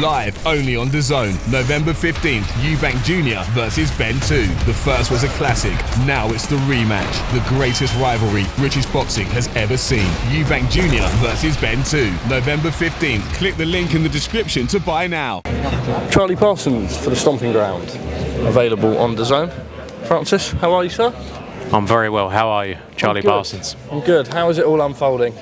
Live only on DAZN, November 15th, Eubank Jr. versus Ben 2. The first was a classic, now it's the rematch. The greatest rivalry British boxing has ever seen. Eubank Jr. versus Ben 2, November 15th. Click the link in the description to buy now. Charlie Parsons for the Stomping Ground, available on DAZN. Francis, how are you, sir? I'm very well. How are you, Charlie Parsons? I'm good. How is it all unfolding?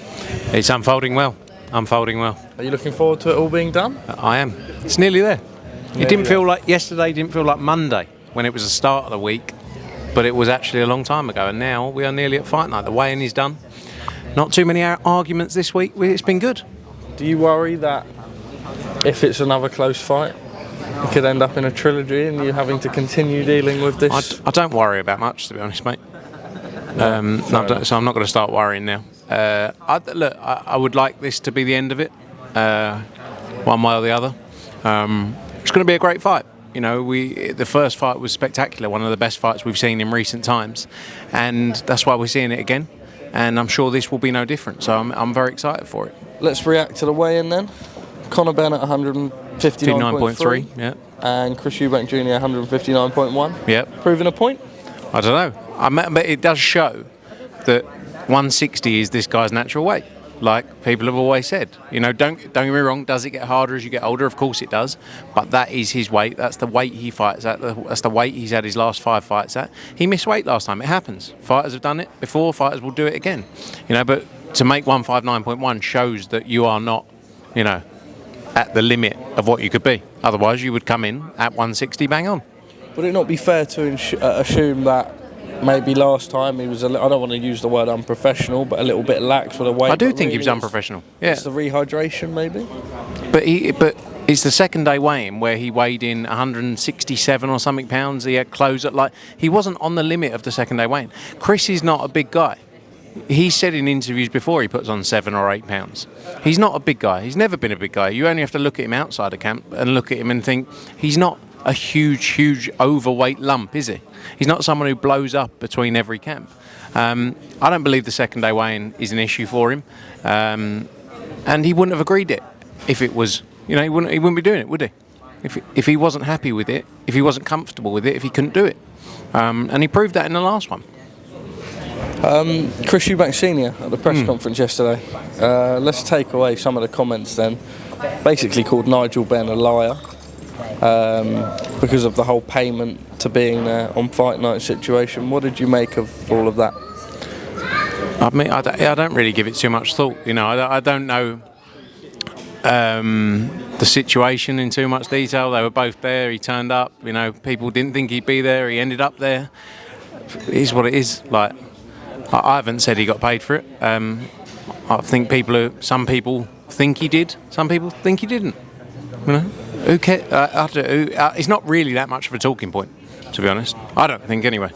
It's unfolding well. Unfolding well. Are you looking forward to it all being done? I am. It's nearly there. It didn't feel like yesterday, didn't feel like Monday when it was the start of the week, but it was actually a long time ago, and now we are nearly at fight night. The weigh-in is done. Not too many arguments this week. It's been good. Do you worry that if it's another close fight, it could end up in a trilogy and you having to continue dealing with this? I don't worry about much, to be honest, mate. So I'm not going to start worrying now. I would like this to be the end of it, one way or the other. It's going to be a great fight. You know, the first fight was spectacular, one of the best fights we've seen in recent times, and that's why we're seeing it again. And I'm sure this will be no different. So I'm very excited for it. Let's react to the weigh-in then. Conor Benn at 159.3, yeah, and Chris Eubank Jr. 159.1. Yeah, proving a point. I don't know. But it does show that 160 is this guy's natural weight. Like people have always said, you know, don't get me wrong, does it get harder as you get older? Of course it does, but that is his weight. That's the weight he fights at. That's the weight he's had his last 5 fights at. He missed weight last time. It happens. Fighters have done it before. Fighters will do it again. You know, but to make 159.1 shows that you are not, you know, at the limit of what you could be. Otherwise, you would come in at 160 bang on. Would it not be fair to assume that maybe last time he was I don't want to use the word unprofessional, but a little bit lax with the weight? I do think he was unprofessional. Yeah, it's the rehydration maybe. But it's the second day weigh-in where he weighed in 167 or something pounds. He had clothes at he wasn't on the limit of the second day weigh-in. Chris is not a big guy. He said in interviews before he puts on 7 or 8 pounds. He's not a big guy. He's never been a big guy. You only have to look at him outside of camp and look at him and think he's not a huge overweight lump, is he? He's not someone who blows up between every camp. I don't believe the second day weigh-in is an issue for him, and he wouldn't have agreed it if it was. You know, he wouldn't be doing it, would he? If he wasn't happy with it, if he wasn't comfortable with it, if he couldn't do it, and he proved that in the last one. Chris Eubank Sr. at the press conference yesterday. Let's take away some of the comments then. Basically called Nigel Benn a liar because of the whole payment to being there on fight night situation. What did you make of all of that? I mean, I don't really give it too much thought. You know, I don't know the situation in too much detail. They were both there. He turned up. You know, people didn't think he'd be there. He ended up there. It is what it is. Like, I haven't said he got paid for it. I think some people think he did. Some people think he didn't. You know, who cares? It's not really that much of a talking point, to be honest. I don't think anyway.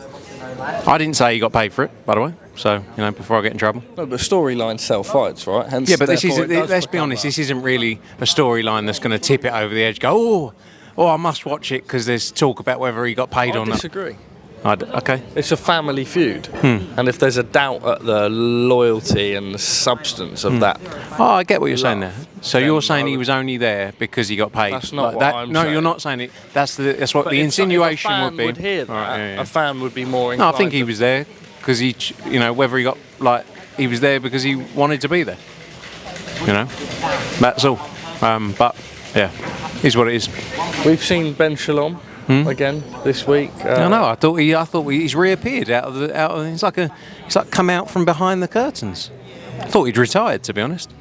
I didn't say he got paid for it, by the way. So, you know, before I get in trouble. No, but storylines sell fights, right? Hence, yeah, but let's be honest. This isn't really a storyline that's going to tip it over the edge. Go, I must watch it because there's talk about whether he got paid or not. I disagree. Okay. It's a family feud, and if there's a doubt at the loyalty and the substance of that, I get what you're saying there. So you're saying he was only there because he got paid? That's not what I'm saying. No, you're not saying it. That's what the insinuation would be. Would hear that, right, a fan would be more inclined. No, I think he was there because whether he got he was there because he wanted to be there. You know, that's all. But yeah, is what it is. We've seen Ben Shalom again this week. I thought he's reappeared out of. It's like come out from behind the curtains. I thought he'd retired, to be honest.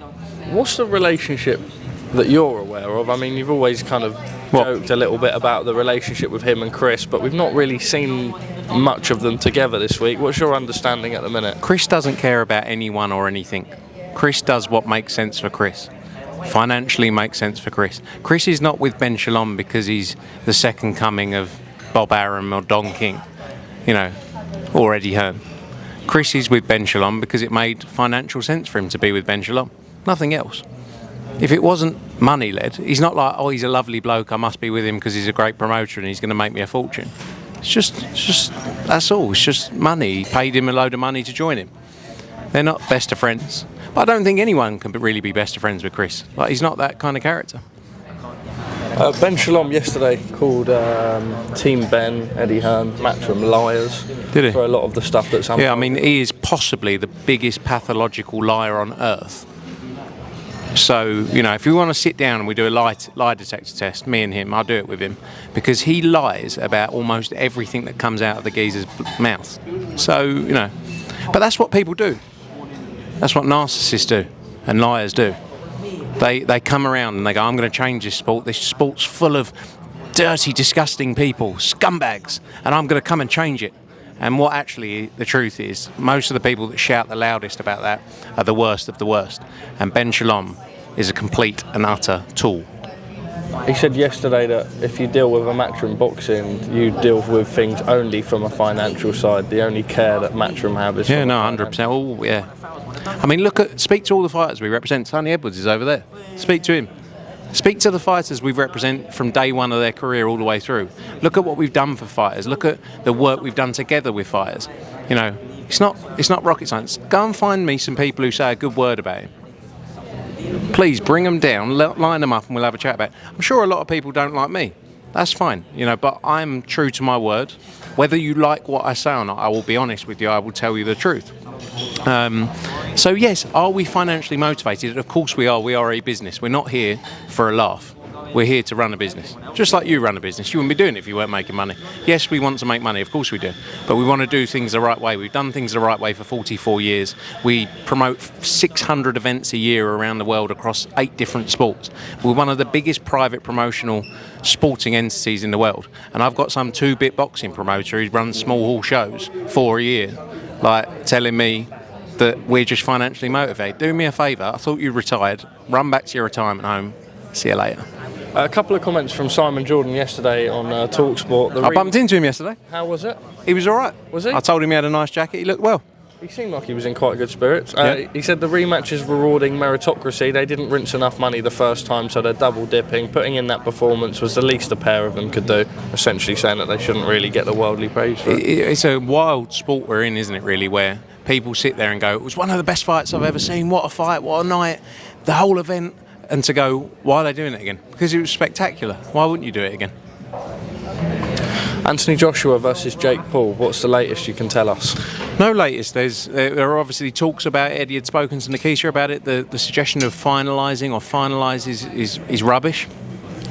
What's the relationship that you're aware of? I mean, you've always kind of joked a little bit about the relationship with him and Chris, but we've not really seen much of them together this week. What's your understanding at the minute? Chris doesn't care about anyone or anything. Chris does what makes sense for Chris. Financially makes sense for Chris. Chris is not with Ben Shalom because he's the second coming of Bob Arum or Don King, you know, or Eddie Hearn. Chris is with Ben Shalom because it made financial sense for him to be with Ben Shalom. Nothing else. If it wasn't money-led, he's not like, he's a lovely bloke, I must be with him because he's a great promoter and he's going to make me a fortune. It's just that's all. It's just money. He paid him a load of money to join him. They're not best of friends. But I don't think anyone can really be best of friends with Chris. Like, he's not that kind of character. Ben Shalom yesterday called Team Ben, Eddie Hearn, Matchroom liars. Did he? For a lot of the stuff that's unfolded. Yeah, I mean, he is possibly the biggest pathological liar on earth. So, you know, if we want to sit down and we do a lie detector test, me and him, I'll do it with him, because he lies about almost everything that comes out of the geezer's mouth. So, you know, but that's what people do. That's what narcissists do and liars do. They come around and they go, I'm going to change this sport. This sport's full of dirty, disgusting people, scumbags, and I'm going to come and change it. And what actually the truth is, most of the people that shout the loudest about that are the worst of the worst. And Ben Shalom is a complete and utter tool. He said yesterday that if you deal with a Matchroom boxing, you deal with things only from a financial side. The only care that Matchroom have is... Yeah, no, 100%. Oh, yeah. I mean, speak to all the fighters we represent. Sonny Edwards is over there. Speak to him. Speak to the fighters we represent from day one of their career all the way through. Look at what we've done for fighters. Look at the work we've done together with fighters. You know, it's not rocket science. Go and find me some people who say a good word about him. Please bring them down, line them up, and we'll have a chat about it. I'm sure a lot of people don't like me. That's fine, you know, but I'm true to my word. Whether you like what I say or not, I will be honest with you. I will tell you the truth. So yes, are we financially motivated? Of course we are. We are a business. We're not here for a laugh. We're here to run a business. Just like you run a business. You wouldn't be doing it if you weren't making money. Yes, we want to make money. Of course we do. But we want to do things the right way. We've done things the right way for 44 years. We promote 600 events a year around the world across 8 different sports. We're one of the biggest private promotional sporting entities in the world. And I've got some 2-bit boxing promoter who runs small hall shows 4 a year, like telling me that we're just financially motivated. Do me a favour. I thought you retired. Run back to your retirement home. See you later. A couple of comments from Simon Jordan yesterday on TalkSport. I bumped into him yesterday. How was it? He was all right. Was he? I told him he had a nice jacket. He looked well. He seemed like he was in quite good spirits. Yeah. He said the rematch is rewarding meritocracy. They didn't rinse enough money the first time, so they're double dipping. Putting in that performance was the least a pair of them could do, essentially saying that they shouldn't really get the worldly praise for it. It's a wild sport we're in, isn't it, really, where people sit there and go, it was one of the best fights I've ever seen. What a fight, what a night, the whole event. And to go, why are they doing it again? Because it was spectacular. Why wouldn't you do it again? Anthony Joshua versus Jake Paul. What's the latest you can tell us? No latest. There are obviously talks about it. Eddie had spoken to Nikisha about it. The suggestion of finalising or finalise is rubbish.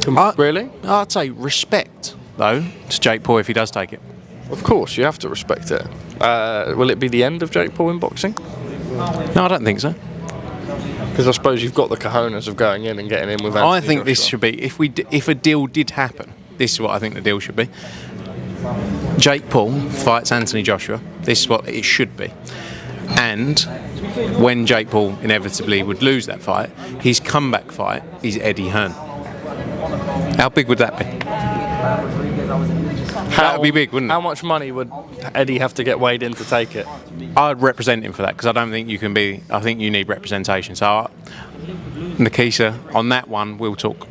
Really? I'd say respect, though, to Jake Paul if he does take it. Of course, you have to respect it. Will it be the end of Jake Paul in boxing? No, I don't think so. Because I suppose you've got the cojones of going in and getting in with Anthony I think Joshua. this should be, if a deal did happen, this is what I think the deal should be. Jake Paul fights Anthony Joshua. This is what it should be. And when Jake Paul inevitably would lose that fight, his comeback fight is Eddie Hearn. How big would that be? That would be big, wouldn't it? How much money would Eddie have to get weighed in to take it? I'd represent him for that because I don't think you can be. I think you need representation. So, Nikisha, on that one, we'll talk.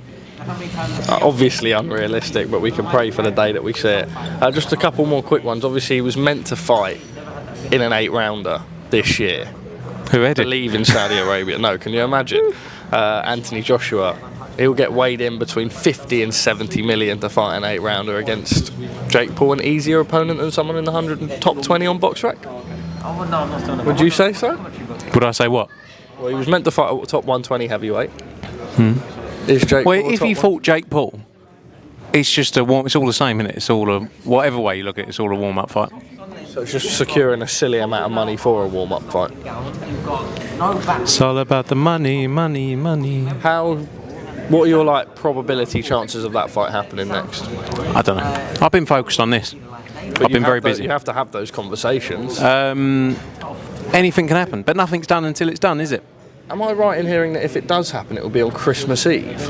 Obviously unrealistic, but we can pray for the day that we see it. Just a couple more quick ones. Obviously, he was meant to fight in an 8-rounder this year. Who, Eddie? I believe in Saudi Arabia. No, can you imagine? Anthony Joshua, he'll get weighed in between 50 and 70 million to fight an 8-rounder against Jake Paul, an easier opponent than someone in the 100 and top 20 on BoxRec. Would you say so? Would I say what? Well, he was meant to fight a top 120 heavyweight. Is Jake Well, Paul if he fought Jake Paul, it's just a warm. It's all the same, isn't it? It's all a whatever way you look at it. It's all a warm-up fight. So it's just securing a silly amount of money for a warm-up fight. It's all about the money, money, money. What are your probability chances of that fight happening next? I don't know. I've been focused on this. But I've been very busy. You have to have those conversations. Anything can happen, but nothing's done until it's done, is it? Am I right in hearing that if it does happen, it will be on Christmas Eve?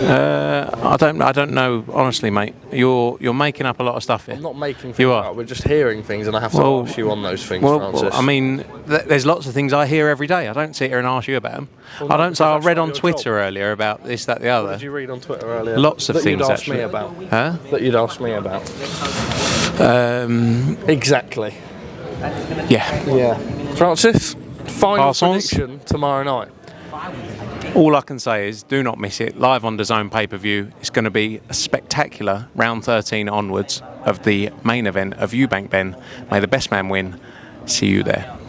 I don't know, honestly, mate. You're making up a lot of stuff here. I'm not making things You are. up. We're just hearing things, and I have to ask you on those things, Francis. I mean, there's lots of things I hear every day. I don't sit here and ask you about them. I don't say I read on Twitter earlier about this, that, the other. What did you read on Twitter earlier? Lots of things, you'd ask actually. me about. Huh? That you'd ask me about. Exactly. Yeah. Yeah. Francis, final Parsons? prediction tomorrow night. All I can say is do not miss it. Live on DAZN pay-per-view. It's going to be a spectacular round 13 onwards of the main event of Eubank, Ben. May the best man win. See you there.